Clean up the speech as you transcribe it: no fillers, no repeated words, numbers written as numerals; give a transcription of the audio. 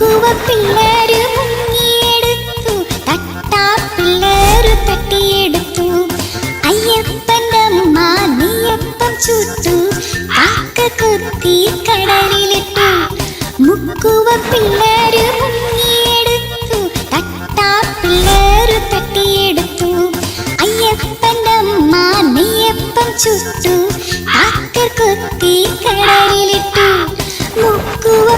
മുക്കുവ പിള്ളേര് മുങ്ങിയെടുത്തു, തട്ടാ പിള്ളേര് തട്ടിയെടുത്തു. അയ്യപ്പന്റെ അമ്മ നെയ്യപ്പം ചുട്ടു, കാക്ക കൊത്തി കടലിലിട്ടു. മുക്കുവ പിള്ളേര് മുങ്ങിയെടുത്തു, തട്ടാ പിള്ളേര് തട്ടിയെടുത്തു. അയ്യപ്പന്റെ അമ്മ നെയ്യപ്പം ചുട്ടു, കാക്ക കൊത്തി കടലിലിട്ടു. മുക്കുവ